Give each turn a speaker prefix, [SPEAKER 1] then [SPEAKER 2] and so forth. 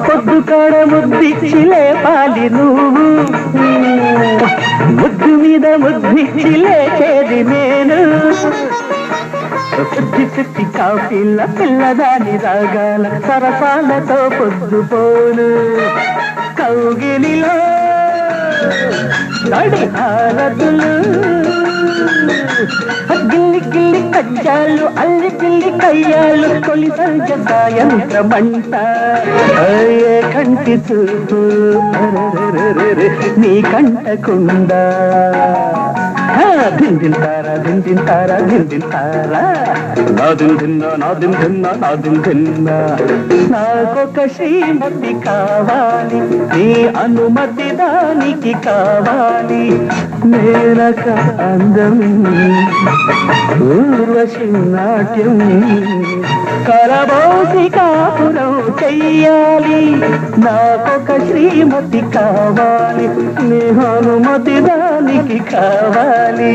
[SPEAKER 1] పొద్దు కాడ ముద్దిచ్చి లేపాలి నువ్వు, ముద్దు మీద ముద్దిచ్చి లేచేది నేను. సుత్తి సుత్తి కాఫీల పిల్లదాని రాగాల సరసాలతో పొద్దుపోను, కౌగిలిలో నడి హారతులు, గిల్లి గిల్లి కజ్జాలు అల్లి పిల్లి కయ్యాలు, తొలి సంజ సాయంత్రమంట ఏ కంటి చూపు నీ కంటకుండా. దిందింతారా దిందింతారా దిందింతారా, నాదిం తిన్నా నాదిం తిన్నా నాదిం తిన్నా. నాకొక శ్రీమతి కావాలి, నీ అనుమతి దానికి కావాలి. మేనక అందం ఊర్వశి నాట్యం కరబోసి కాపురం చెయ్యాలి. నాకొక శ్రీమతి కావాలి, నీ అనుమతి దానికి కావాలి.